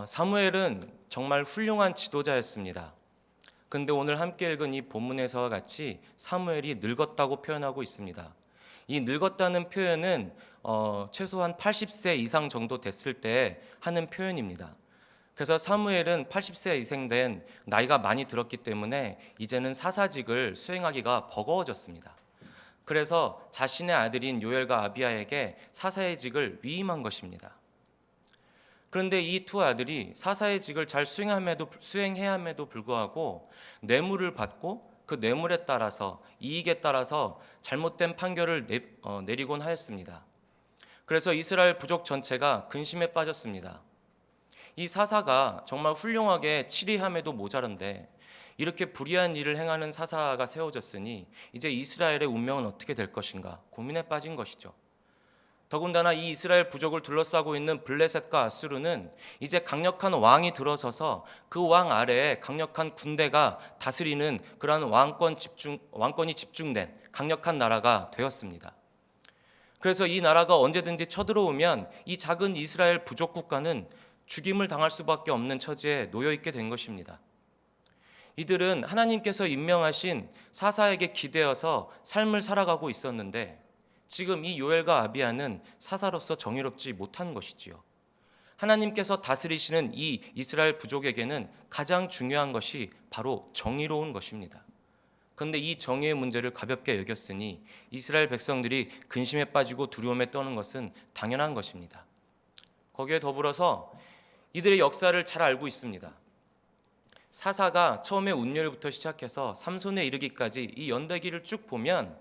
사무엘은 정말 훌륭한 지도자였습니다. 근데 오늘 함께 읽은 이 본문에서와 같이 사무엘이 늙었다고 표현하고 있습니다. 이 늙었다는 표현은 최소한 80세 이상 정도 됐을 때 하는 표현입니다. 그래서 사무엘은 80세 이상 된 나이가 많이 들었기 때문에 이제는 사사직을 수행하기가 버거워졌습니다. 그래서 자신의 아들인 요엘과 아비야에게 사사의 직을 위임한 것입니다. 그런데 이 두 아들이 사사의 직을 잘 수행해야 함에도 불구하고 뇌물을 받고 그 뇌물에 따라서 이익에 따라서 잘못된 판결을 내리곤 하였습니다. 그래서 이스라엘 부족 전체가 근심에 빠졌습니다. 이 사사가 정말 훌륭하게 치리함에도 모자란데 이렇게 불의한 일을 행하는 사사가 세워졌으니 이제 이스라엘의 운명은 어떻게 될 것인가 고민에 빠진 것이죠. 더군다나 이 이스라엘 부족을 둘러싸고 있는 블레셋과 아수르는 이제 강력한 왕이 들어서서 그 왕 아래에 강력한 군대가 다스리는 그러한 왕권이 집중된 강력한 나라가 되었습니다. 그래서 이 나라가 언제든지 쳐들어오면 이 작은 이스라엘 부족 국가는 죽임을 당할 수밖에 없는 처지에 놓여 있게 된 것입니다. 이들은 하나님께서 임명하신 사사에게 기대어서 삶을 살아가고 있었는데 지금 이 요엘과 아비야는 사사로서 정의롭지 못한 것이지요. 하나님께서 다스리시는 이 이스라엘 부족에게는 가장 중요한 것이 바로 정의로운 것입니다. 그런데 이 정의의 문제를 가볍게 여겼으니 이스라엘 백성들이 근심에 빠지고 두려움에 떠는 것은 당연한 것입니다. 거기에 더불어서 이들의 역사를 잘 알고 있습니다. 사사가 처음에 운율부터 시작해서 삼손에 이르기까지 이 연대기를 쭉 보면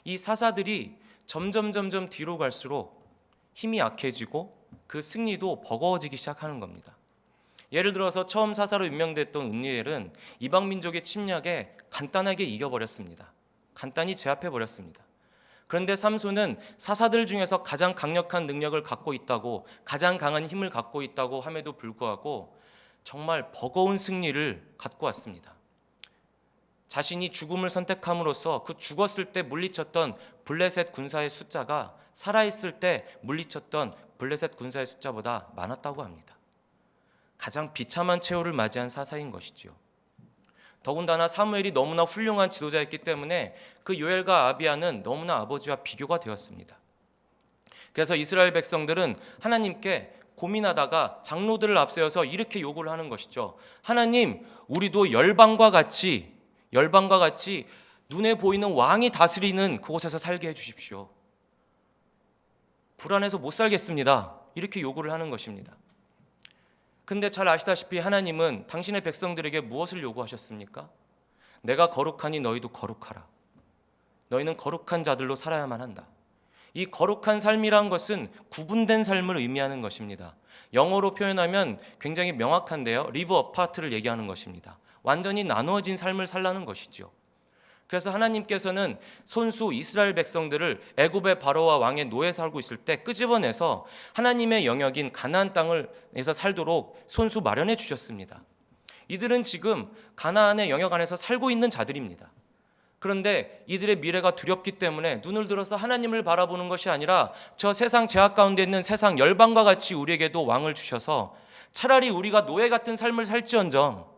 이 사사들이 점점 뒤로 갈수록 힘이 약해지고 그 승리도 버거워지기 시작하는 겁니다. 예를 들어서 처음 사사로 임명됐던 운니엘은 이방 민족의 침략에 간단하게 이겨버렸습니다. 간단히 제압해버렸습니다. 그런데 삼손은 사사들 중에서 가장 강력한 능력을 갖고 있다고, 가장 강한 힘을 갖고 있다고 함에도 불구하고 정말 버거운 승리를 갖고 왔습니다. 자신이 죽음을 선택함으로써 그 죽었을 때 물리쳤던 블레셋 군사의 숫자가 살아있을 때 물리쳤던 블레셋 군사의 숫자보다 많았다고 합니다. 가장 비참한 최후를 맞이한 사사인 것이지요. 더군다나 사무엘이 너무나 훌륭한 지도자였기 때문에 그 요엘과 아비야는 너무나 아버지와 비교가 되었습니다. 그래서 이스라엘 백성들은 하나님께 고민하다가 장로들을 앞세워서 이렇게 요구를 하는 것이죠. 하나님, 우리도 열방과 같이 눈에 보이는 왕이 다스리는 그곳에서 살게 해주십시오. 불안해서 못 살겠습니다. 이렇게 요구를 하는 것입니다. 근데 잘 아시다시피 하나님은 당신의 백성들에게 무엇을 요구하셨습니까? 내가 거룩하니 너희도 거룩하라. 너희는 거룩한 자들로 살아야만 한다. 이 거룩한 삶이란 것은 구분된 삶을 의미하는 것입니다. 영어로 표현하면 굉장히 명확한데요. 리브 어파트를 얘기하는 것입니다. 완전히 나누어진 삶을 살라는 것이죠. 그래서 하나님께서는 손수 이스라엘 백성들을 애굽의 바로와 왕의 노예에 살고 있을 때 끄집어내서 하나님의 영역인 가나안 땅에서 살도록 손수 마련해 주셨습니다. 이들은 지금 가나안의 영역 안에서 살고 있는 자들입니다. 그런데 이들의 미래가 두렵기 때문에 눈을 들어서 하나님을 바라보는 것이 아니라 저 세상 죄악 가운데 있는 세상 열방과 같이 우리에게도 왕을 주셔서 차라리 우리가 노예 같은 삶을 살지언정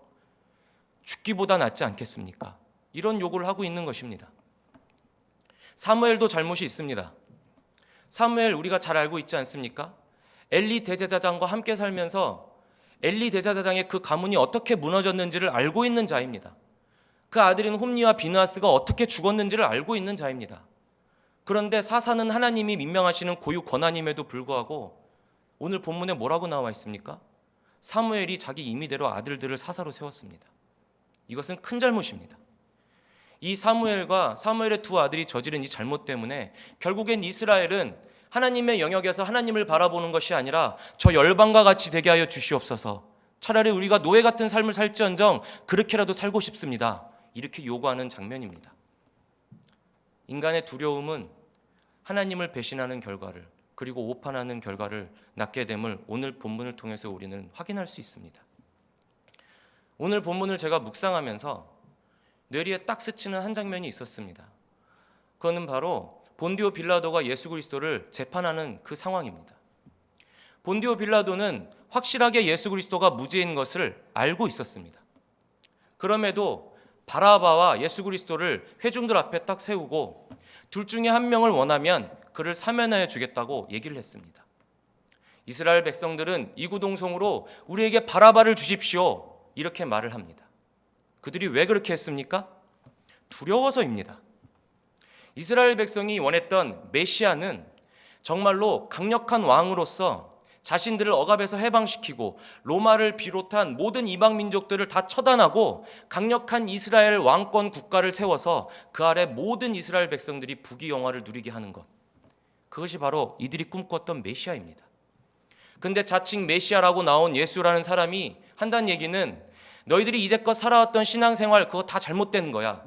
죽기보다 낫지 않겠습니까? 이런 요구를 하고 있는 것입니다. 사무엘도 잘못이 있습니다. 사무엘 우리가 잘 알고 있지 않습니까? 엘리 대제사장과 함께 살면서 엘리 대제사장의 그 가문이 어떻게 무너졌는지를 알고 있는 자입니다. 그 아들인 홈니와 비느하스가 어떻게 죽었는지를 알고 있는 자입니다. 그런데 사사는 하나님이 임명하시는 고유 권한임에도 불구하고 오늘 본문에 뭐라고 나와 있습니까? 사무엘이 자기 임의대로 아들들을 사사로 세웠습니다. 이것은 큰 잘못입니다. 이 사무엘과 사무엘의 두 아들이 저지른 이 잘못 때문에 결국엔 이스라엘은 하나님의 영역에서 하나님을 바라보는 것이 아니라 저 열방과 같이 되게 하여 주시옵소서. 차라리 우리가 노예 같은 삶을 살지언정 그렇게라도 살고 싶습니다. 이렇게 요구하는 장면입니다. 인간의 두려움은 하나님을 배신하는 결과를 그리고 오판하는 결과를 낳게 됨을 오늘 본문을 통해서 우리는 확인할 수 있습니다. 오늘 본문을 제가 묵상하면서 뇌리에 딱 스치는 한 장면이 있었습니다. 그거는 바로 본디오 빌라도가 예수 그리스도를 재판하는 그 상황입니다. 본디오 빌라도는 확실하게 예수 그리스도가 무죄인 것을 알고 있었습니다. 그럼에도 바라바와 예수 그리스도를 회중들 앞에 딱 세우고 둘 중에 한 명을 원하면 그를 사면하여 주겠다고 얘기를 했습니다. 이스라엘 백성들은 이구동성으로 우리에게 바라바를 주십시오 이렇게 말을 합니다. 그들이 왜 그렇게 했습니까? 두려워서입니다. 이스라엘 백성이 원했던 메시아는 정말로 강력한 왕으로서 자신들을 억압에서 해방시키고 로마를 비롯한 모든 이방 민족들을 다 처단하고 강력한 이스라엘 왕권 국가를 세워서 그 아래 모든 이스라엘 백성들이 부귀영화를 누리게 하는 것, 그것이 바로 이들이 꿈꿨던 메시아입니다. 근데 자칭 메시아라고 나온 예수라는 사람이 한다는 얘기는 너희들이 이제껏 살아왔던 신앙생활 그거 다 잘못된 거야.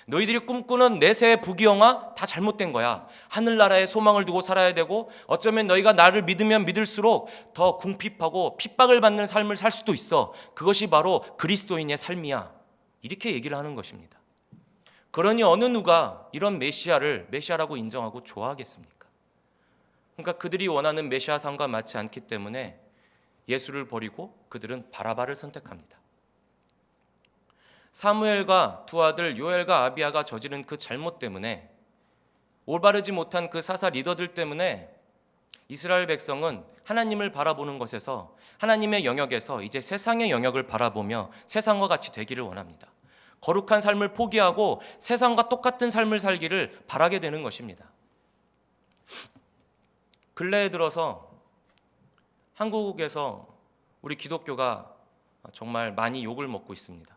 너희들이 꿈꾸는 내세의 부귀영화 다 잘못된 거야. 하늘나라에 소망을 두고 살아야 되고 어쩌면 너희가 나를 믿으면 믿을수록 더 궁핍하고 핍박을 받는 삶을 살 수도 있어. 그것이 바로 그리스도인의 삶이야. 이렇게 얘기를 하는 것입니다. 그러니 어느 누가 이런 메시아를 메시아라고 인정하고 좋아하겠습니까? 그러니까 그들이 원하는 메시아 삶과 맞지 않기 때문에 예수를 버리고 그들은 바라바를 선택합니다. 사무엘과 두 아들 요엘과 아비야가 저지른 그 잘못 때문에, 올바르지 못한 그 사사 리더들 때문에 이스라엘 백성은 하나님을 바라보는 것에서, 하나님의 영역에서 이제 세상의 영역을 바라보며 세상과 같이 되기를 원합니다. 거룩한 삶을 포기하고 세상과 똑같은 삶을 살기를 바라게 되는 것입니다. 근래에 들어서 한국에서 우리 기독교가 정말 많이 욕을 먹고 있습니다.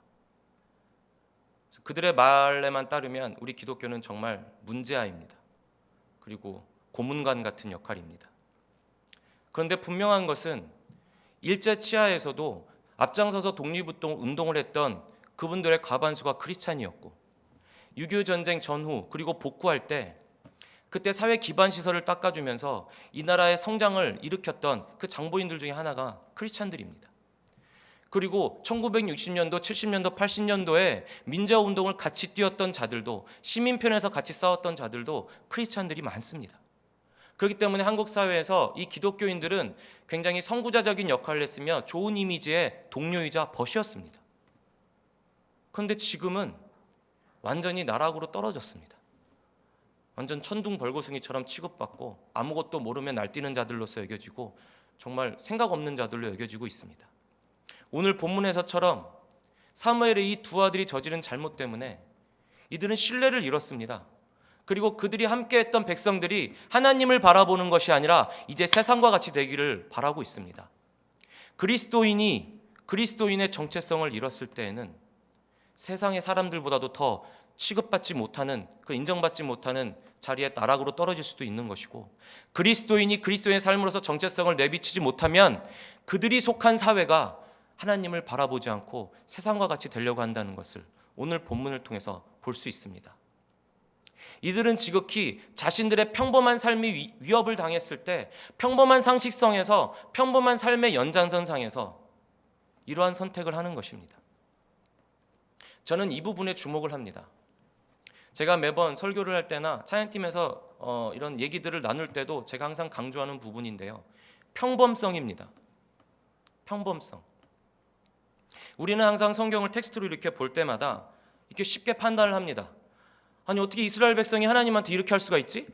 그들의 말에만 따르면 우리 기독교는 정말 문제아입니다. 그리고 고문관 같은 역할입니다. 그런데 분명한 것은 일제 치하에서도 앞장서서 독립운동을 했던 그분들의 과반수가 크리스찬이었고, 6.25 전쟁 전후 그리고 복구할 때 그때 사회 기반 시설을 닦아주면서 이 나라의 성장을 일으켰던 그 장보인들 중에 하나가 크리스찬들입니다. 그리고 1960년도, 70년도, 80년도에 민주화운동을 같이 뛰었던 자들도, 시민편에서 같이 싸웠던 자들도 크리스찬들이 많습니다. 그렇기 때문에 한국 사회에서 이 기독교인들은 굉장히 선구자적인 역할을 했으며 좋은 이미지의 동료이자 벗이었습니다. 그런데 지금은 완전히 나락으로 떨어졌습니다. 완전 천둥벌거숭이처럼 취급받고 아무것도 모르면 날뛰는 자들로서 여겨지고 정말 생각 없는 자들로 여겨지고 있습니다. 오늘 본문에서처럼 사무엘의 이 두 아들이 저지른 잘못 때문에 이들은 신뢰를 잃었습니다. 그리고 그들이 함께했던 백성들이 하나님을 바라보는 것이 아니라 이제 세상과 같이 되기를 바라고 있습니다. 그리스도인이 그리스도인의 정체성을 잃었을 때에는 세상의 사람들보다도 더 취급받지 못하는, 그 인정받지 못하는 자리에 나락으로 떨어질 수도 있는 것이고, 그리스도인이 그리스도인의 삶으로서 정체성을 내비치지 못하면 그들이 속한 사회가 하나님을 바라보지 않고 세상과 같이 되려고 한다는 것을 오늘 본문을 통해서 볼 수 있습니다. 이들은 지극히 자신들의 평범한 삶이 위협을 당했을 때 평범한 상식성에서, 평범한 삶의 연장선상에서 이러한 선택을 하는 것입니다. 저는 이 부분에 주목을 합니다. 제가 매번 설교를 할 때나 찬양팀에서 이런 얘기들을 나눌 때도 제가 항상 강조하는 부분인데요. 평범성입니다. 평범성. 우리는 항상 성경을 텍스트로 이렇게 볼 때마다 이렇게 쉽게 판단을 합니다. 아니 어떻게 이스라엘 백성이 하나님한테 이렇게 할 수가 있지?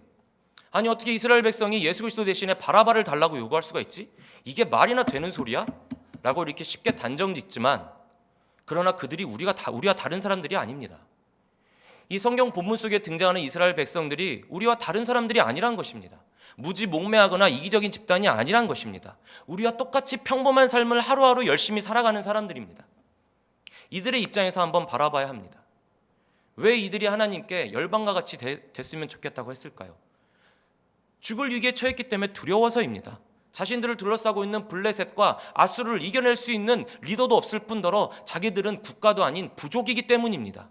아니 어떻게 이스라엘 백성이 예수 그리스도 대신에 바라바를 달라고 요구할 수가 있지? 이게 말이나 되는 소리야? 라고 이렇게 쉽게 단정짓지만, 그러나 그들이 우리와 다른 사람들이 아닙니다. 이 성경 본문 속에 등장하는 이스라엘 백성들이 우리와 다른 사람들이 아니란 것입니다. 무지몽매하거나 이기적인 집단이 아니란 것입니다. 우리와 똑같이 평범한 삶을 하루하루 열심히 살아가는 사람들입니다. 이들의 입장에서 한번 바라봐야 합니다. 왜 이들이 하나님께 열방과 같이 됐으면 좋겠다고 했을까요? 죽을 위기에 처했기 때문에 두려워서입니다. 자신들을 둘러싸고 있는 블레셋과 아수르를 이겨낼 수 있는 리더도 없을 뿐더러 자기들은 국가도 아닌 부족이기 때문입니다.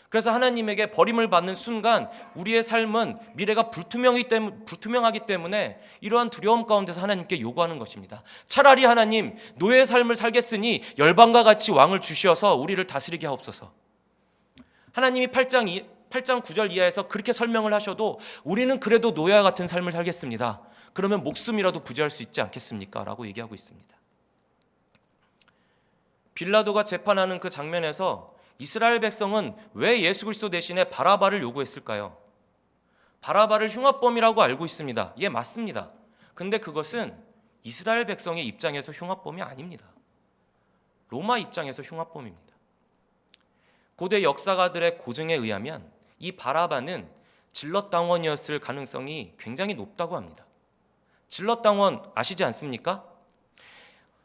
그래서 하나님에게 버림을 받는 순간 우리의 삶은 미래가 불투명하기 때문에 이러한 두려움 가운데서 하나님께 요구하는 것입니다. 차라리 하나님, 노예의 삶을 살겠으니 열방과 같이 왕을 주시어서 우리를 다스리게 하옵소서. 하나님이 8장 8장 9절 이하에서 그렇게 설명을 하셔도 우리는 그래도 노예와 같은 삶을 살겠습니다. 그러면 목숨이라도 부지할 수 있지 않겠습니까? 라고 얘기하고 있습니다. 빌라도가 재판하는 그 장면에서 이스라엘 백성은 왜 예수 그리스도 대신에 바라바를 요구했을까요? 바라바를 흉악범이라고 알고 있습니다. 예, 맞습니다. 근데 그것은 이스라엘 백성의 입장에서 흉악범이 아닙니다. 로마 입장에서 흉악범입니다. 고대 역사가들의 고증에 의하면 이 바라바는 질럿당원이었을 가능성이 굉장히 높다고 합니다. 질럿당원 아시지 않습니까?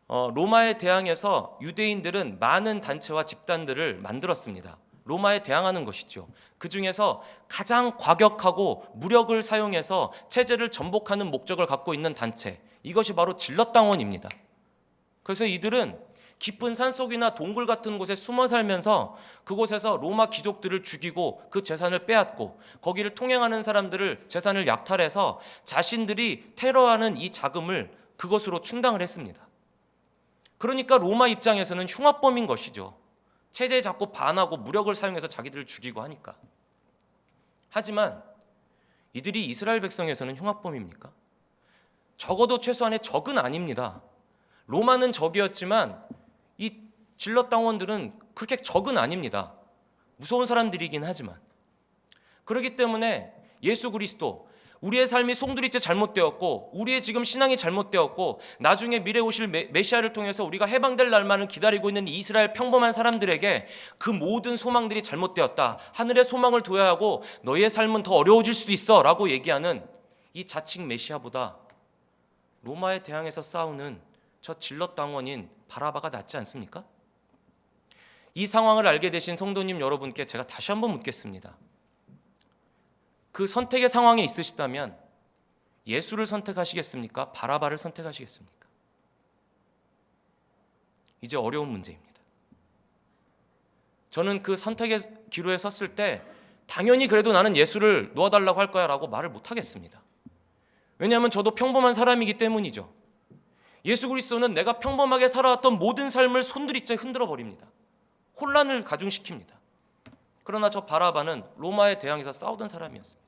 로마에 대항해서 유대인들은 많은 단체와 집단들을 만들었습니다. 로마에 대항하는 것이죠. 그 중에서 가장 과격하고 무력을 사용해서 체제를 전복하는 목적을 갖고 있는 단체, 이것이 바로 질럿당원입니다. 그래서 이들은 깊은 산속이나 동굴 같은 곳에 숨어 살면서 그곳에서 로마 귀족들을 죽이고 그 재산을 빼앗고 거기를 통행하는 사람들을 재산을 약탈해서 자신들이 테러하는 이 자금을 그것으로 충당을 했습니다. 그러니까 로마 입장에서는 흉악범인 것이죠. 체제에 자꾸 반하고 무력을 사용해서 자기들을 죽이고 하니까. 하지만 이들이 이스라엘 백성에서는 흉악범입니까? 적어도 최소한의 적은 아닙니다. 로마는 적이었지만 이 질럿당원들은 그렇게 적은 아닙니다. 무서운 사람들이긴 하지만. 그렇기 때문에 예수 그리스도, 우리의 삶이 송두리째 잘못되었고 우리의 지금 신앙이 잘못되었고 나중에 미래 오실 메시아를 통해서 우리가 해방될 날만을 기다리고 있는 이스라엘 평범한 사람들에게 그 모든 소망들이 잘못되었다. 하늘의 소망을 둬야 하고 너희의 삶은 더 어려워질 수도 있어 라고 얘기하는 이 자칭 메시아보다 로마에 대항해서 싸우는 저 질럿당원인 바라바가 낫지 않습니까? 이 상황을 알게 되신 성도님 여러분께 제가 다시 한번 묻겠습니다. 그 선택의 상황에 있으시다면 예수를 선택하시겠습니까? 바라바를 선택하시겠습니까? 이제 어려운 문제입니다. 저는 그 선택의 기로에 섰을 때 당연히 그래도 나는 예수를 놓아달라고 할 거야 라고 말을 못하겠습니다. 왜냐하면 저도 평범한 사람이기 때문이죠. 예수 그리스도는 내가 평범하게 살아왔던 모든 삶을 손들이째 흔들어 버립니다. 혼란을 가중시킵니다. 그러나 저 바라바는 로마에 대항해서 싸우던 사람이었습니다.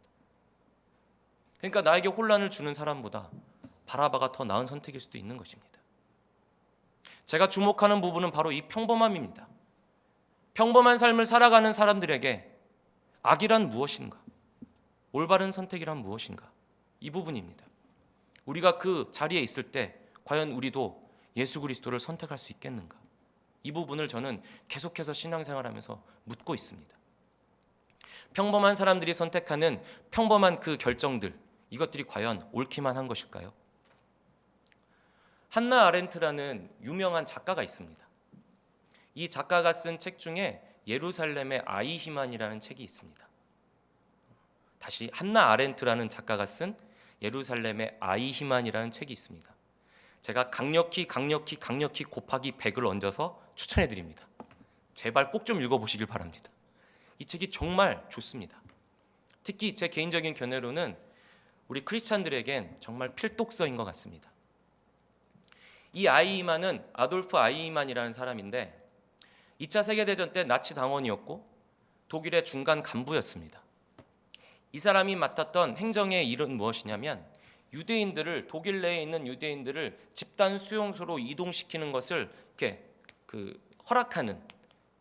그러니까 나에게 혼란을 주는 사람보다 바라바가 더 나은 선택일 수도 있는 것입니다. 제가 주목하는 부분은 바로 이 평범함입니다. 평범한 삶을 살아가는 사람들에게 악이란 무엇인가? 올바른 선택이란 무엇인가? 이 부분입니다. 우리가 그 자리에 있을 때 과연 우리도 예수 그리스도를 선택할 수 있겠는가? 이 부분을 저는 계속해서 신앙생활하면서 묻고 있습니다. 평범한 사람들이 선택하는 평범한 그 결정들, 이것들이 과연 옳기만 한 것일까요? 한나 아렌트라는 유명한 작가가 있습니다. 이 작가가 쓴 책 중에 예루살렘의 아이히만이라는 책이 있습니다. 다시 한나 아렌트라는 작가가 쓴 예루살렘의 아이히만이라는 책이 있습니다. 제가 강력히 곱하기 100을 얹어서 추천해 드립니다. 제발 꼭 좀 읽어보시길 바랍니다. 이 책이 정말 좋습니다. 특히 제 개인적인 견해로는 우리 크리스찬들에겐 정말 필독서인 것 같습니다. 이 아이히만은 아돌프 아이히만이라는 사람인데 2차 세계대전 때 나치 당원이었고 독일의 중간 간부였습니다. 이 사람이 맡았던 행정의 일은 무엇이냐면 유대인들을, 독일 내에 있는 유대인들을 집단 수용소로 이동시키는 것을 이렇게 허락하는,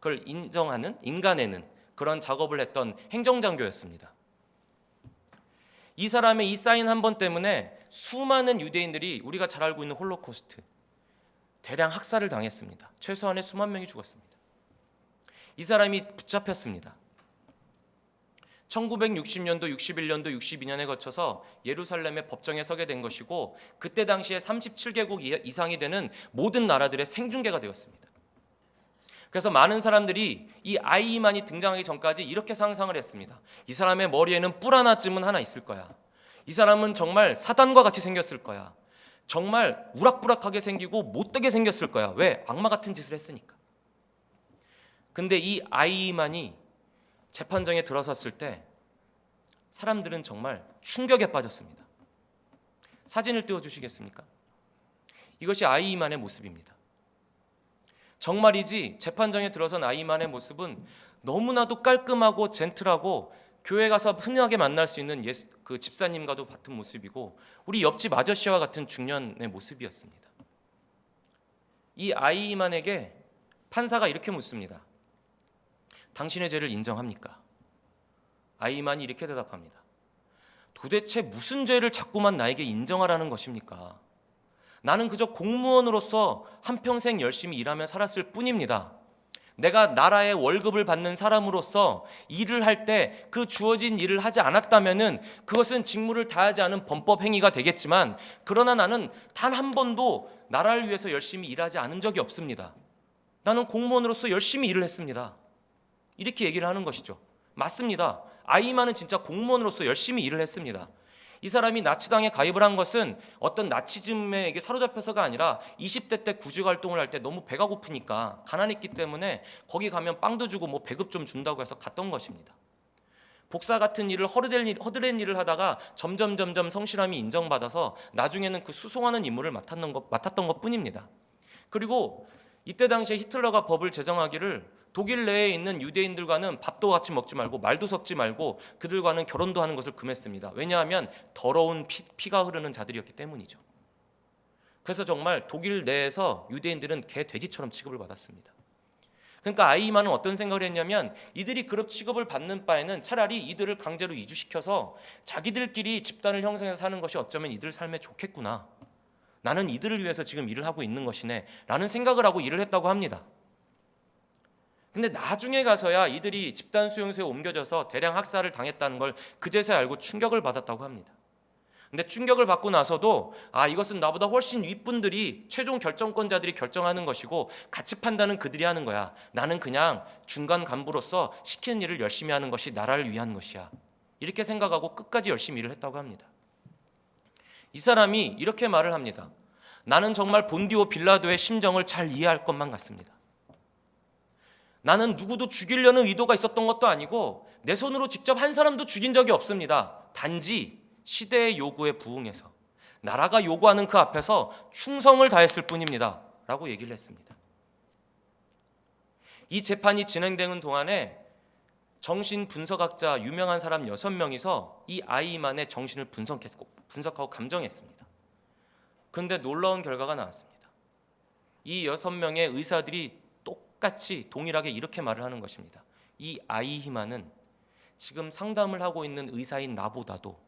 그걸 인정하는, 인간에는 그런 작업을 했던 행정장교였습니다. 이 사람의 이 사인 한 번 때문에 수많은 유대인들이, 우리가 잘 알고 있는 홀로코스트, 대량 학살을 당했습니다. 최소한의 수만 명이 죽었습니다. 이 사람이 붙잡혔습니다. 1960년도, 61년도, 62년에 거쳐서 예루살렘의 법정에 서게 된 것이고 그때 당시에 37개국 이상이 되는 모든 나라들의 생중계가 되었습니다. 그래서 많은 사람들이 이 아이히만이 등장하기 전까지 이렇게 상상을 했습니다. 이 사람의 머리에는 뿔 하나쯤은 하나 있을 거야. 이 사람은 정말 사단과 같이 생겼을 거야. 정말 우락부락하게 생기고 못되게 생겼을 거야. 왜? 악마 같은 짓을 했으니까. 근데 이 아이히만이 재판정에 들어섰을 때 사람들은 정말 충격에 빠졌습니다. 사진을 띄워주시겠습니까? 이것이 아이히만의 모습입니다. 정말이지 재판정에 들어선 아이히만의 모습은 너무나도 깔끔하고 젠틀하고 교회 가서 흔하게 만날 수 있는 그 집사님과도 같은 모습이고 우리 옆집 아저씨와 같은 중년의 모습이었습니다. 이 아이만에게 판사가 이렇게 묻습니다. 당신의 죄를 인정합니까? 아이만이 이렇게 대답합니다. 도대체 무슨 죄를 자꾸만 나에게 인정하라는 것입니까? 나는 그저 공무원으로서 한평생 열심히 일하며 살았을 뿐입니다. 내가 나라의 월급을 받는 사람으로서 일을 할 때 그 주어진 일을 하지 않았다면은 그것은 직무를 다하지 않은 범법 행위가 되겠지만, 그러나 나는 단 한 번도 나라를 위해서 열심히 일하지 않은 적이 없습니다. 나는 공무원으로서 열심히 일을 했습니다. 이렇게 얘기를 하는 것이죠. 맞습니다. 아이만은 진짜 공무원으로서 열심히 일을 했습니다. 이 사람이 나치당에 가입을 한 것은 어떤 나치즘에 사로잡혀서가 아니라 20대 때 구직활동을 할 때 너무 배가 고프니까 가난했기 때문에 거기 가면 빵도 주고 뭐 배급 좀 준다고 해서 갔던 것입니다. 복사 같은 일을 허드렛 일을 하다가 점점 성실함이 인정받아서 나중에는 그 수송하는 임무를 맡았던 것 뿐입니다. 그리고 이때 당시에 히틀러가 법을 제정하기를 독일 내에 있는 유대인들과는 밥도 같이 먹지 말고 말도 섞지 말고 그들과는 결혼도 하는 것을 금했습니다. 왜냐하면 더러운 피가 흐르는 자들이었기 때문이죠. 그래서 정말 독일 내에서 유대인들은 개 돼지처럼 취급을 받았습니다. 그러니까 아이만은 어떤 생각을 했냐면 이들이 그런 취급을 받는 바에는 차라리 이들을 강제로 이주시켜서 자기들끼리 집단을 형성해서 사는 것이 어쩌면 이들 삶에 좋겠구나. 나는 이들을 위해서 지금 일을 하고 있는 것이네 라는 생각을 하고 일을 했다고 합니다. 근데 나중에 가서야 이들이 집단 수용소에 옮겨져서 대량 학살을 당했다는 걸 그제서야 알고 충격을 받았다고 합니다. 근데 충격을 받고 나서도 이것은 나보다 훨씬 윗분들이 최종 결정권자들이 결정하는 것이고 가치 판단은 그들이 하는 거야. 나는 그냥 중간 간부로서 시키는 일을 열심히 하는 것이 나라를 위한 것이야. 이렇게 생각하고 끝까지 열심히 일을 했다고 합니다. 이 사람이 이렇게 말을 합니다. 나는 정말 본디오 빌라도의 심정을 잘 이해할 것만 같습니다. 나는 누구도 죽이려는 의도가 있었던 것도 아니고 내 손으로 직접 한 사람도 죽인 적이 없습니다. 단지 시대의 요구에 부응해서 나라가 요구하는 그 앞에서 충성을 다했을 뿐입니다. 라고 얘기를 했습니다. 이 재판이 진행되는 동안에 정신분석학자 유명한 사람 6명이서 이 아이만의 정신을 분석하고 감정했습니다. 그런데 놀라운 결과가 나왔습니다. 이 6명의 의사들이 똑같이 동일하게 이렇게 말을 하는 것입니다. 이 아이히만은 지금 상담을 하고 있는 의사인 나보다도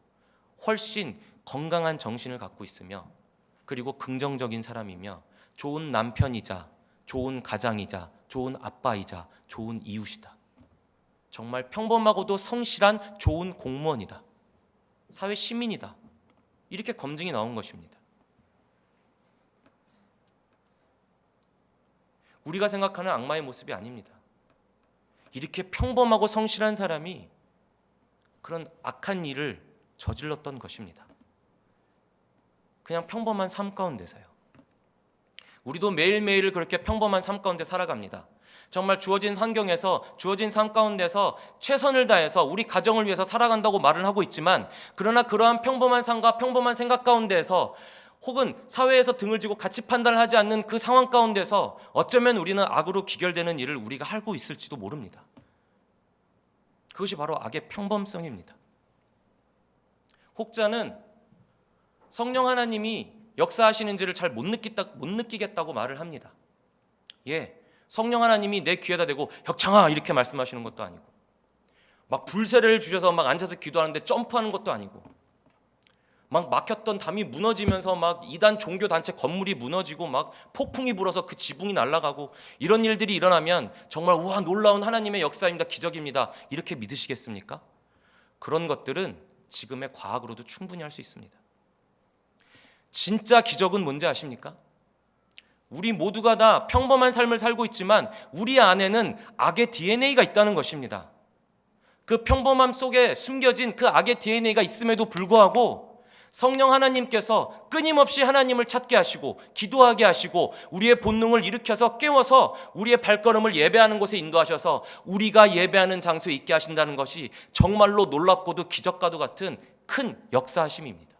훨씬 건강한 정신을 갖고 있으며 그리고 긍정적인 사람이며 좋은 남편이자 좋은 가장이자 좋은 아빠이자 좋은 이웃이다. 정말 평범하고도 성실한 좋은 공무원이다. 사회 시민이다. 이렇게 검증이 나온 것입니다. 우리가 생각하는 악마의 모습이 아닙니다. 이렇게 평범하고 성실한 사람이 그런 악한 일을 저질렀던 것입니다. 그냥 평범한 삶 가운데서요. 우리도 매일매일 그렇게 평범한 삶 가운데 살아갑니다. 정말 주어진 환경에서 주어진 삶 가운데서 최선을 다해서 우리 가정을 위해서 살아간다고 말을 하고 있지만, 그러나 그러한 평범한 삶과 평범한 생각 가운데서 혹은 사회에서 등을 쥐고 가치 판단을 하지 않는 그 상황 가운데서 어쩌면 우리는 악으로 귀결되는 일을 우리가 하고 있을지도 모릅니다. 그것이 바로 악의 평범성입니다. 혹자는 성령 하나님이 역사하시는지를 잘 못 느끼겠다고 말을 합니다. 성령 하나님이 내 귀에다 대고 혁창아 이렇게 말씀하시는 것도 아니고, 막 불세례를 주셔서 막 앉아서 기도하는데 점프하는 것도 아니고, 막 막혔던 담이 무너지면서 막 이단 종교 단체 건물이 무너지고 막 폭풍이 불어서 그 지붕이 날아가고, 이런 일들이 일어나면 정말 우와 놀라운 하나님의 역사입니다, 기적입니다, 이렇게 믿으시겠습니까? 그런 것들은 지금의 과학으로도 충분히 할 수 있습니다. 진짜 기적은 뭔지 아십니까? 우리 모두가 다 평범한 삶을 살고 있지만 우리 안에는 악의 DNA가 있다는 것입니다. 그 평범함 속에 숨겨진 그 악의 DNA가 있음에도 불구하고 성령 하나님께서 끊임없이 하나님을 찾게 하시고 기도하게 하시고 우리의 본능을 일으켜서 깨워서 우리의 발걸음을 예배하는 곳에 인도하셔서 우리가 예배하는 장소에 있게 하신다는 것이 정말로 놀랍고도 기적과도 같은 큰 역사하심입니다.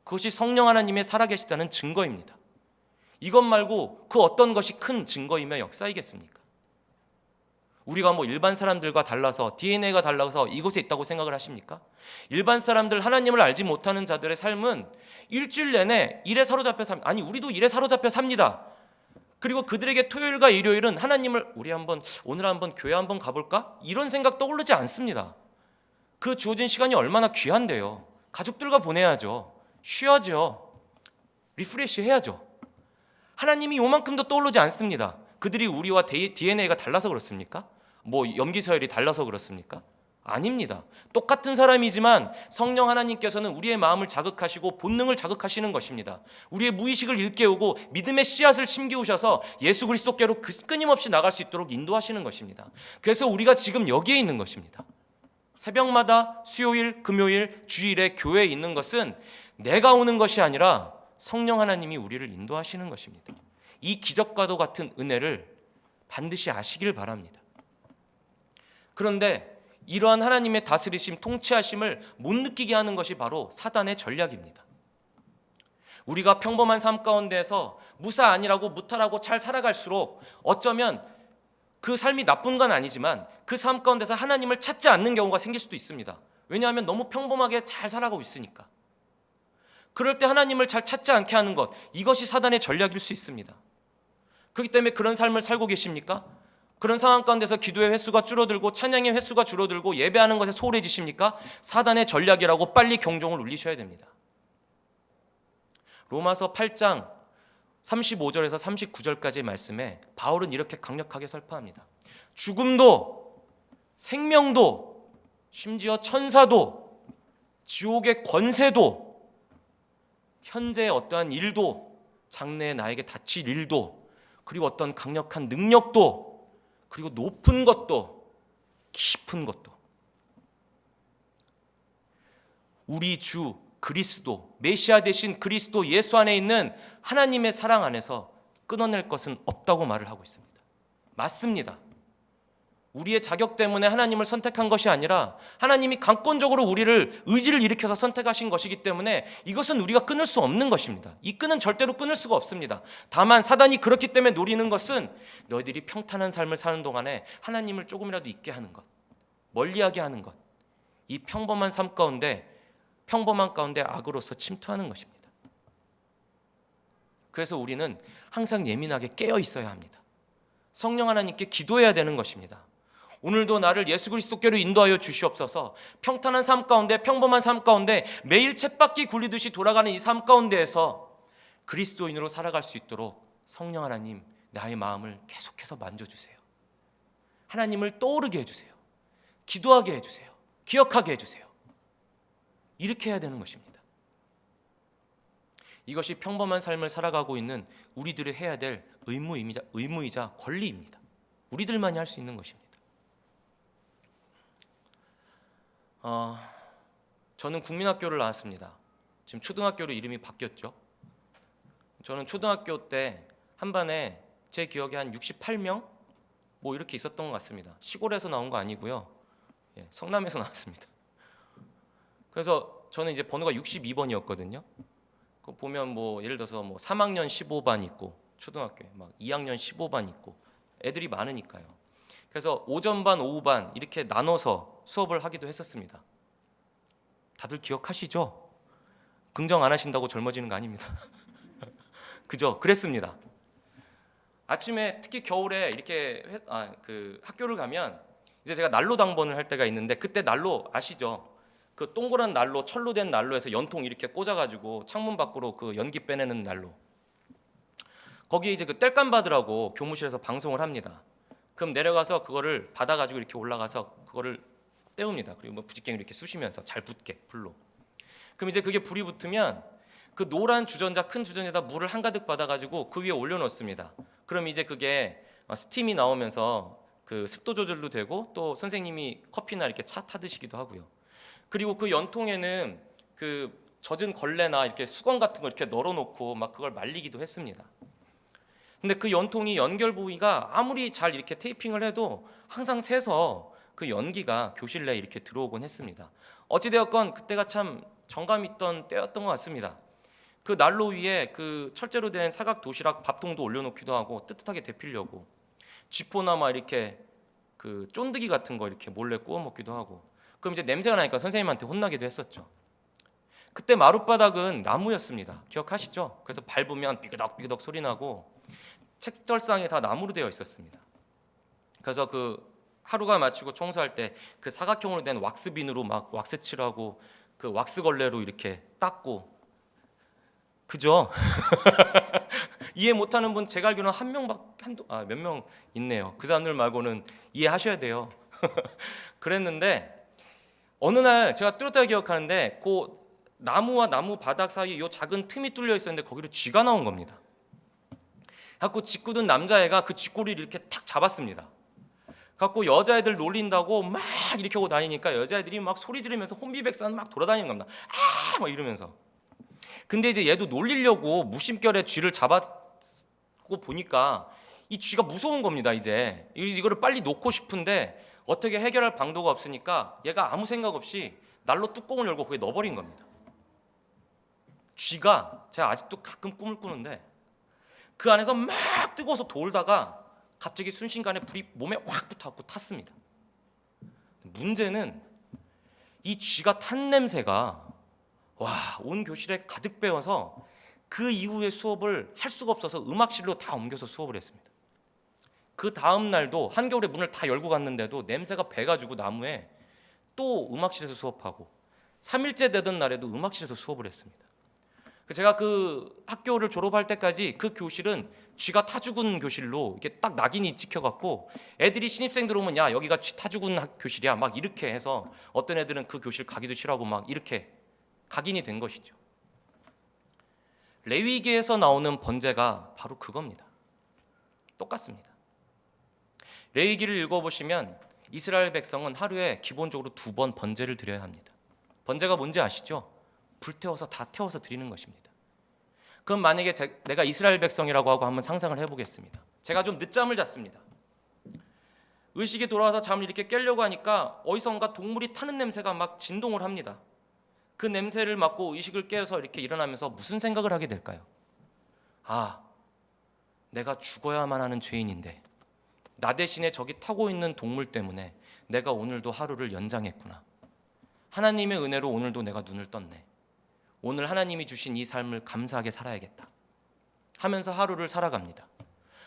그것이 성령 하나님의 살아계시다는 증거입니다. 이것 말고 그 어떤 것이 큰 증거이며 역사이겠습니까? 우리가 뭐 일반 사람들과 달라서 DNA가 달라서 이곳에 있다고 생각을 하십니까? 일반 사람들, 하나님을 알지 못하는 자들의 삶은 일주일 내내 일에 사로잡혀 삽니다. 아니, 우리도 일에 사로잡혀 삽니다. 그리고 그들에게 토요일과 일요일은 하나님을 오늘 한번 교회 한번 가볼까? 이런 생각 떠오르지 않습니다. 그 주어진 시간이 얼마나 귀한데요. 가족들과 보내야죠. 쉬어야죠. 리프레시 해야죠. 하나님이 요만큼도 떠오르지 않습니다. 그들이 우리와 DNA가 달라서 그렇습니까? 뭐 염기서열이 달라서 그렇습니까? 아닙니다. 똑같은 사람이지만 성령 하나님께서는 우리의 마음을 자극하시고 본능을 자극하시는 것입니다. 우리의 무의식을 일깨우고 믿음의 씨앗을 심기우셔서 예수 그리스도께로 끊임없이 나갈 수 있도록 인도하시는 것입니다. 그래서 우리가 지금 여기에 있는 것입니다. 새벽마다 수요일, 금요일, 주일에 교회에 있는 것은 내가 오는 것이 아니라 성령 하나님이 우리를 인도하시는 것입니다. 이 기적과도 같은 은혜를 반드시 아시길 바랍니다. 그런데 이러한 하나님의 다스리심, 통치하심을 못 느끼게 하는 것이 바로 사단의 전략입니다. 우리가 평범한 삶 가운데에서 무사 아니라고 무탈하고 잘 살아갈수록 어쩌면 그 삶이 나쁜 건 아니지만 그 삶 가운데서 하나님을 찾지 않는 경우가 생길 수도 있습니다. 왜냐하면 너무 평범하게 잘 살아가고 있으니까. 그럴 때 하나님을 잘 찾지 않게 하는 것, 이것이 사단의 전략일 수 있습니다. 그렇기 때문에 그런 삶을 살고 계십니까? 그런 상황 가운데서 기도의 횟수가 줄어들고 찬양의 횟수가 줄어들고 예배하는 것에 소홀해지십니까? 사단의 전략이라고 빨리 경종을 울리셔야 됩니다. 로마서 8장 35절에서 39절까지의 말씀에 바울은 이렇게 강력하게 설파합니다. 죽음도 생명도 심지어 천사도 지옥의 권세도 현재의 어떠한 일도 장래에 나에게 닥칠 일도 그리고 어떤 강력한 능력도 그리고 높은 것도 깊은 것도 우리 주 그리스도 메시아 되신 그리스도 예수 안에 있는 하나님의 사랑 안에서 끊어낼 것은 없다고 말을 하고 있습니다. 맞습니다. 우리의 자격 때문에 하나님을 선택한 것이 아니라 하나님이 강권적으로 우리를 의지를 일으켜서 선택하신 것이기 때문에 이것은 우리가 끊을 수 없는 것입니다. 이 끈은 절대로 끊을 수가 없습니다. 다만 사단이 그렇기 때문에 노리는 것은 너희들이 평탄한 삶을 사는 동안에 하나님을 조금이라도 잊게 하는 것, 멀리하게 하는 것, 이 평범한 삶 가운데 평범한 가운데 악으로서 침투하는 것입니다. 그래서 우리는 항상 예민하게 깨어 있어야 합니다. 성령 하나님께 기도해야 되는 것입니다. 오늘도 나를 예수 그리스도께로 인도하여 주시옵소서. 평탄한 삶 가운데 평범한 삶 가운데 매일 쳇바퀴 굴리듯이 돌아가는 이 삶 가운데에서 그리스도인으로 살아갈 수 있도록 성령 하나님 나의 마음을 계속해서 만져주세요. 하나님을 떠오르게 해주세요. 기도하게 해주세요. 기억하게 해주세요. 이렇게 해야 되는 것입니다. 이것이 평범한 삶을 살아가고 있는 우리들이 해야 될 의무이자 권리입니다. 우리들만이 할 수 있는 것입니다. 저는 국민학교를 나왔습니다. 지금 초등학교로 이름이 바뀌었죠. 저는 초등학교 때 한 반에 제 기억에 한 68명 뭐 이렇게 있었던 것 같습니다. 시골에서 나온 거 아니고요. 성남에서 나왔습니다. 그래서 저는 이제 번호가 62번이었거든요. 그 보면 뭐 예를 들어서 뭐 3학년 15반 있고 초등학교에 막 2학년 15반 있고 애들이 많으니까요. 그래서 오전반, 오후반 이렇게 나눠서 수업을 하기도 했었습니다. 다들 기억하시죠? 긍정 안 하신다고 젊어지는 거 아닙니다. 그죠? 그랬습니다. 아침에 특히 겨울에 이렇게 학교를 가면 이제 제가 난로 당번을 할 때가 있는데 그때 난로 아시죠? 그 동그란 난로, 철로 된 난로에서 연통 이렇게 꽂아가지고 창문 밖으로 그 연기 빼내는 난로. 거기에 이제 그 땔감 받으라고 교무실에서 방송을 합니다. 그럼 내려가서 그거를 받아가지고 이렇게 올라가서 그거를 때웁니다. 그리고 뭐 부직갱이 이렇게 쑤시면서 잘 붙게 불로. 그럼 이제 그게 불이 붙으면 그 노란 주전자, 큰 주전자에다 물을 한가득 받아가지고 그 위에 올려놓습니다. 그럼 이제 그게 스팀이 나오면서 그 습도 조절도 되고 또 선생님이 커피나 이렇게 차 타드시기도 하고요. 그리고 그 연통에는 그 젖은 걸레나 이렇게 수건 같은 거 이렇게 널어놓고 막 그걸 말리기도 했습니다. 근데 그 연통이 연결 부위가 아무리 잘 이렇게 테이핑을 해도 항상 새서 그 연기가 교실 내에 이렇게 들어오곤 했습니다. 어찌되었건 그때가 참 정감 있던 때였던 것 같습니다. 그 난로 위에 그 철제로 된 사각 도시락 밥통도 올려놓기도 하고 뜨뜻하게 데피려고 쥐포나 막 이렇게 그 쫀득이 같은 거 이렇게 몰래 구워 먹기도 하고. 그럼 이제 냄새가 나니까 선생님한테 혼나기도 했었죠. 그때 마룻바닥은 나무였습니다. 기억하시죠? 그래서 밟으면 삐그덕삐그덕 소리 나고 책절상에 다 나무로 되어 있었습니다. 그래서 그 하루가 마치고 청소할 때 그 사각형으로 된 왁스빈으로 막 왁스 칠하고 그 왁스 걸레로 이렇게 닦고, 그죠? 이해 못하는 분 제가 알기로는 한 명밖에 몇 명 있네요. 그 사람들 말고는 이해하셔야 돼요. 그랬는데 어느 날 제가 뚜렷하게 기억하는데 그 나무와 나무 바닥 사이에 요 작은 틈이 뚫려 있었는데 거기로 쥐가 나온 겁니다. 갖고 짓궂은 남자애가 그 쥐꼬리를 이렇게 탁 잡았습니다. 갖고 여자애들 놀린다고 막 이렇게 하고 다니니까 여자애들이 막 소리 지르면서 혼비백산 막 돌아다니는 겁니다. 아! 막 이러면서. 근데 이제 얘도 놀리려고 무심결에 쥐를 잡았고 보니까 이 쥐가 무서운 겁니다. 이제 이거를 빨리 놓고 싶은데 어떻게 해결할 방도가 없으니까 얘가 아무 생각 없이 난로 뚜껑을 열고 거기에 넣어버린 겁니다. 쥐가, 제가 아직도 가끔 꿈을 꾸는데 그 안에서 막 뜨거워서 돌다가 갑자기 순식간에 불이 몸에 확 붙어갖고 탔습니다. 문제는 이 쥐가 탄 냄새가 온 교실에 가득 배어서 그 이후에 수업을 할 수가 없어서 음악실로 다 옮겨서 수업을 했습니다. 그 다음 날도 한겨울에 문을 다 열고 갔는데도 냄새가 배가지고 나무에 또 음악실에서 수업하고 3일째 되던 날에도 음악실에서 수업을 했습니다. 제가 그 학교를 졸업할 때까지 그 교실은 쥐가 타 죽은 교실로 이렇게 딱 낙인이 찍혀갖고 애들이 신입생 들어오면 야 여기가 쥐 타 죽은 교실이야 막 이렇게 해서 어떤 애들은 그 교실 가기도 싫어하고 막 이렇게 각인이 된 것이죠. 레위기에서 나오는 번제가 바로 그겁니다. 똑같습니다. 레위기를 읽어보시면 이스라엘 백성은 하루에 기본적으로 2번 번제를 드려야 합니다. 번제가 뭔지 아시죠? 불태워서 다 태워서 드리는 것입니다. 그럼 만약에 내가 이스라엘 백성이라고 하고 한번 상상을 해보겠습니다. 제가 좀 늦잠을 잤습니다. 의식이 돌아와서 잠을 이렇게 깨려고 하니까 어디선가 동물이 타는 냄새가 막 진동을 합니다. 그 냄새를 맡고 의식을 깨어서 이렇게 일어나면서 무슨 생각을 하게 될까요? 내가 죽어야만 하는 죄인인데 나 대신에 저기 타고 있는 동물 때문에 내가 오늘도 하루를 연장했구나. 하나님의 은혜로 오늘도 내가 눈을 떴네. 오늘 하나님이 주신 이 삶을 감사하게 살아야겠다 하면서 하루를 살아갑니다.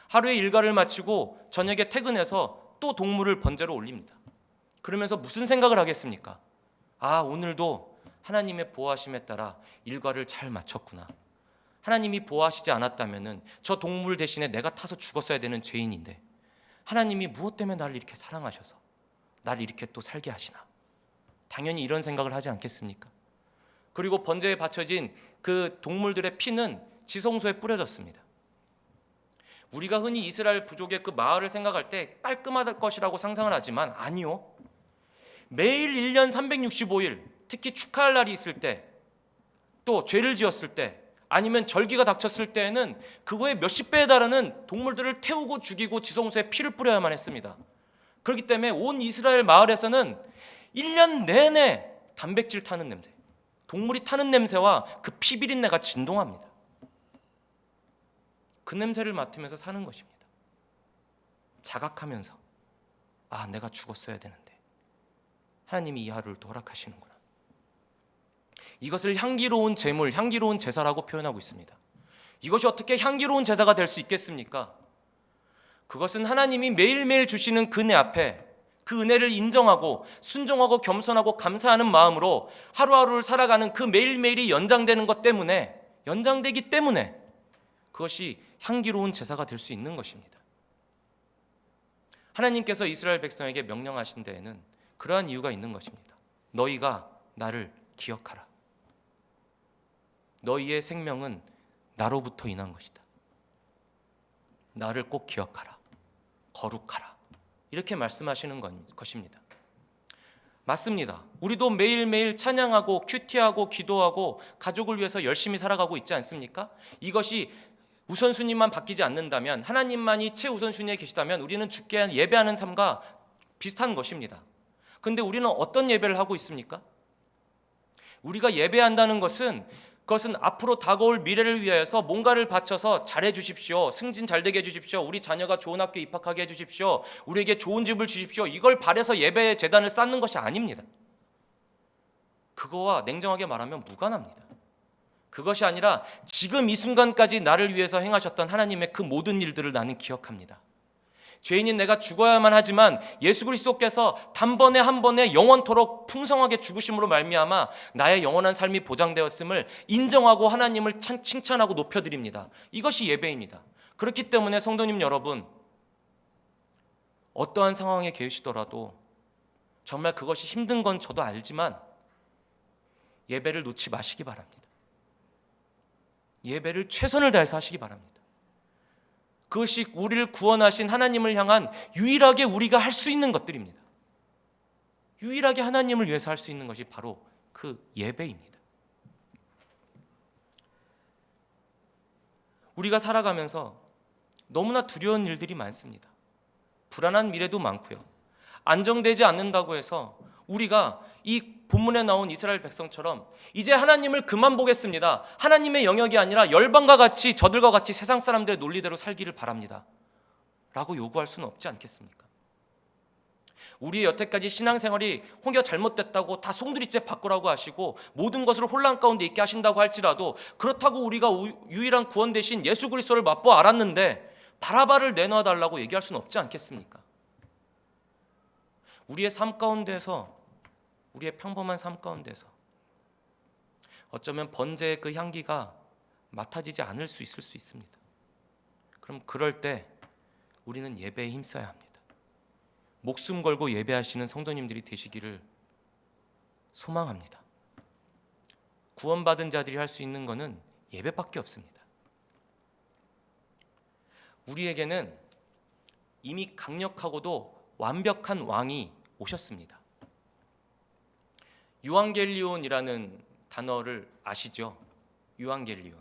하루의 일과를 마치고 저녁에 퇴근해서 또 동물을 번제로 올립니다. 그러면서 무슨 생각을 하겠습니까? 오늘도 하나님의 보호하심에 따라 일과를 잘 마쳤구나. 하나님이 보호하시지 않았다면 저 동물 대신에 내가 타서 죽었어야 되는 죄인인데 하나님이 무엇 때문에 나를 이렇게 사랑하셔서 나를 이렇게 또 살게 하시나. 당연히 이런 생각을 하지 않겠습니까? 그리고 번제에 바쳐진 그 동물들의 피는 지성소에 뿌려졌습니다. 우리가 흔히 이스라엘 부족의 그 마을을 생각할 때 깔끔할 것이라고 상상을 하지만 아니요. 매일 1년 365일 특히 축하할 날이 있을 때 또 죄를 지었을 때 아니면 절기가 닥쳤을 때에는 그거의 몇십 배에 달하는 동물들을 태우고 죽이고 지성소에 피를 뿌려야만 했습니다. 그렇기 때문에 온 이스라엘 마을에서는 1년 내내 단백질 타는 냄새, 동물이 타는 냄새와 그 피 비린내가 진동합니다. 그 냄새를 맡으면서 사는 것입니다. 자각하면서 내가 죽었어야 되는데 하나님이 이 하루를 또 허락하시는구나. 이것을 향기로운 제물, 향기로운 제사라고 표현하고 있습니다. 이것이 어떻게 향기로운 제사가 될 수 있겠습니까? 그것은 하나님이 매일매일 주시는 그네 앞에 그 은혜를 인정하고 순종하고 겸손하고 감사하는 마음으로 하루하루를 살아가는 그 매일매일이 연장되는 것 때문에, 연장되기 때문에 그것이 향기로운 제사가 될 수 있는 것입니다. 하나님께서 이스라엘 백성에게 명령하신 데에는 그러한 이유가 있는 것입니다. 너희가 나를 기억하라. 너희의 생명은 나로부터 인한 것이다. 나를 꼭 기억하라. 거룩하라. 이렇게 말씀하시는 것입니다. 맞습니다. 우리도 매일매일 찬양하고 큐티하고 기도하고 가족을 위해서 열심히 살아가고 있지 않습니까? 이것이 우선순위만 바뀌지 않는다면, 하나님만이 최우선순위에 계시다면 우리는 주께 예배하는 삶과 비슷한 것입니다. 그런데 우리는 어떤 예배를 하고 있습니까? 우리가 예배한다는 것은 그것은 앞으로 다가올 미래를 위하여서 뭔가를 바쳐서 잘해 주십시오. 승진 잘 되게 해 주십시오. 우리 자녀가 좋은 학교에 입학하게 해 주십시오. 우리에게 좋은 집을 주십시오. 이걸 바래서 예배의 재단을 쌓는 것이 아닙니다. 그거와 냉정하게 말하면 무관합니다. 그것이 아니라 지금 이 순간까지 나를 위해서 행하셨던 하나님의 그 모든 일들을 나는 기억합니다. 죄인인 내가 죽어야만 하지만 예수 그리스도께서 단번에 한 번에 영원토록 풍성하게 죽으심으로 말미암아 나의 영원한 삶이 보장되었음을 인정하고 하나님을 칭찬하고 높여드립니다. 이것이 예배입니다. 그렇기 때문에 성도님 여러분, 어떠한 상황에 계시더라도 정말 그것이 힘든 건 저도 알지만 예배를 놓지 마시기 바랍니다. 예배를 최선을 다해서 하시기 바랍니다. 그것이 우리를 구원하신 하나님을 향한 유일하게 우리가 할 수 있는 것들입니다. 유일하게 하나님을 위해서 할 수 있는 것이 바로 그 예배입니다. 우리가 살아가면서 너무나 두려운 일들이 많습니다. 불안한 미래도 많고요. 안정되지 않는다고 해서 우리가 이 본문에 나온 이스라엘 백성처럼 이제 하나님을 그만 보겠습니다. 하나님의 영역이 아니라 열방과 같이 저들과 같이 세상 사람들의 논리대로 살기를 바랍니다. 라고 요구할 수는 없지 않겠습니까? 우리의 여태까지 신앙생활이 혹여 잘못됐다고 다 송두리째 바꾸라고 하시고 모든 것을 혼란 가운데 있게 하신다고 할지라도 그렇다고 우리가 유일한 구원 되신 예수 그리스도를 맛보 알았는데 바라바를 내놔달라고 얘기할 수는 없지 않겠습니까? 우리의 삶 가운데서, 우리의 평범한 삶 가운데서 어쩌면 번제의 그 향기가 맡아지지 않을 수 있을 수 있습니다. 그럼 그럴 때 우리는 예배에 힘써야 합니다. 목숨 걸고 예배하시는 성도님들이 되시기를 소망합니다. 구원받은 자들이 할 수 있는 것은 예배밖에 없습니다. 우리에게는 이미 강력하고도 완벽한 왕이 오셨습니다. 유앙겔리온이라는 단어를 아시죠? 유앙겔리온.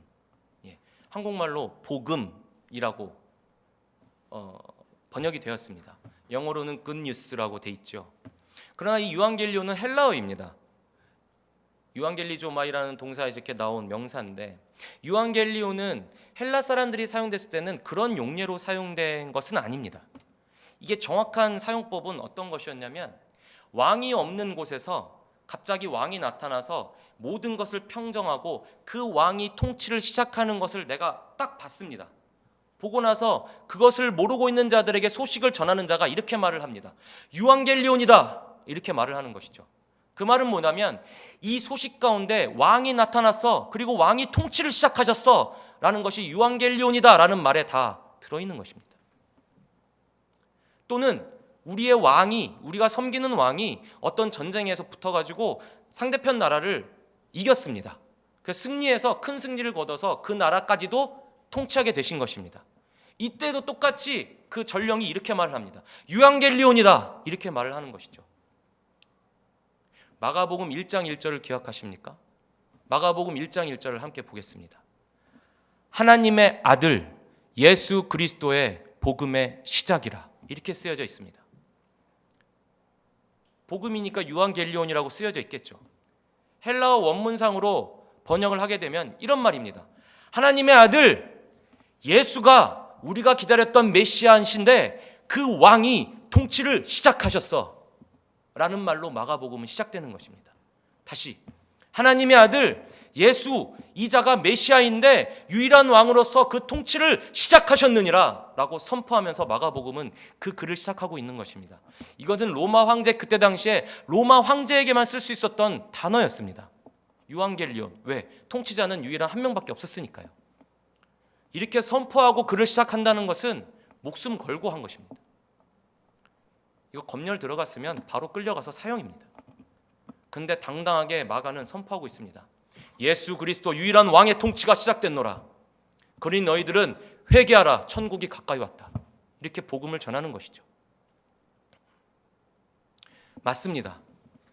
한국말로 복음이라고 번역이 되었습니다. 영어로는 굿뉴스라고 돼 있죠. 그러나 이 유앙겔리온은 헬라어입니다. 유앙겔리조마이라는 동사에서 이렇게 나온 명사인데, 유앙겔리온은 헬라 사람들이 사용됐을 때는 그런 용례로 사용된 것은 아닙니다. 이게 정확한 사용법은 어떤 것이었냐면, 왕이 없는 곳에서 갑자기 왕이 나타나서 모든 것을 평정하고 그 왕이 통치를 시작하는 것을 내가 딱 봤습니다. 보고 나서 그것을 모르고 있는 자들에게 소식을 전하는 자가 이렇게 말을 합니다. 유앙겔리온이다, 이렇게 말을 하는 것이죠. 그 말은 뭐냐면 이 소식 가운데 왕이 나타났어, 그리고 왕이 통치를 시작하셨어 라는 것이 유앙겔리온이다 라는 말에 다 들어있는 것입니다. 또는 우리의 왕이, 우리가 섬기는 왕이 어떤 전쟁에서 붙어가지고 상대편 나라를 이겼습니다. 그래서 승리해서 큰 승리를 거둬서 그 나라까지도 통치하게 되신 것입니다. 이때도 똑같이 그 전령이 이렇게 말을 합니다. 유앙겔리온이다, 이렇게 말을 하는 것이죠. 마가복음 1장 1절을 기억하십니까? 마가복음 1장 1절을 함께 보겠습니다. 하나님의 아들 예수 그리스도의 복음의 시작이라, 이렇게 쓰여져 있습니다. 복음이니까 유앙겔리온이라고 쓰여져 있겠죠. 헬라어 원문상으로 번역을 하게 되면 이런 말입니다. 하나님의 아들 예수가 우리가 기다렸던 메시아이신데 그 왕이 통치를 시작하셨어 라는 말로 마가복음은 시작되는 것입니다. 다시, 하나님의 아들 예수, 이자가 메시아인데 유일한 왕으로서 그 통치를 시작하셨느니라 라고 선포하면서 마가복음은 그 글을 시작하고 있는 것입니다. 이것은 로마 황제, 그때 당시에 로마 황제에게만 쓸 수 있었던 단어였습니다. 유앙겔리온. 왜? 통치자는 유일한 한 명밖에 없었으니까요. 이렇게 선포하고 글을 시작한다는 것은 목숨 걸고 한 것입니다. 이거 검열 들어갔으면 바로 끌려가서 사형입니다. 근데 당당하게 마가는 선포하고 있습니다. 예수 그리스도 유일한 왕의 통치가 시작됐노라. 그러니 너희들은 회개하라, 천국이 가까이 왔다. 이렇게 복음을 전하는 것이죠. 맞습니다.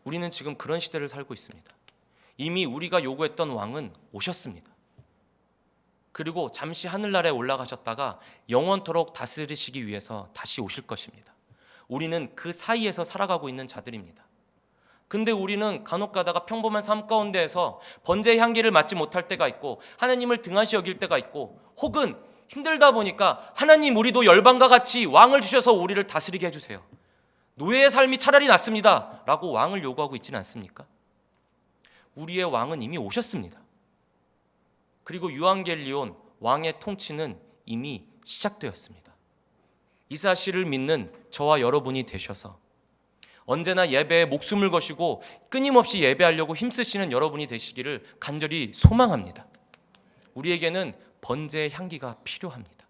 우리는 지금 그런 시대를 살고 있습니다. 이미 우리가 요구했던 왕은 오셨습니다. 그리고 잠시 하늘나라에 올라가셨다가 영원토록 다스리시기 위해서 다시 오실 것입니다. 우리는 그 사이에서 살아가고 있는 자들입니다. 근데 우리는 간혹 가다가 평범한 삶 가운데에서 번제의 향기를 맡지 못할 때가 있고 하나님을 등한시 여길 때가 있고 혹은 힘들다 보니까 하나님 우리도 열방과 같이 왕을 주셔서 우리를 다스리게 해주세요. 노예의 삶이 차라리 낫습니다 라고 왕을 요구하고 있지는 않습니까? 우리의 왕은 이미 오셨습니다. 그리고 유앙겔리온 왕의 통치는 이미 시작되었습니다. 이 사실을 믿는 저와 여러분이 되셔서 언제나 예배에 목숨을 거시고 끊임없이 예배하려고 힘쓰시는 여러분이 되시기를 간절히 소망합니다. 우리에게는 번제의 향기가 필요합니다.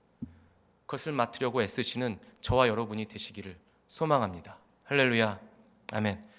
그것을 맡으려고 애쓰시는 저와 여러분이 되시기를 소망합니다. 할렐루야, 아멘.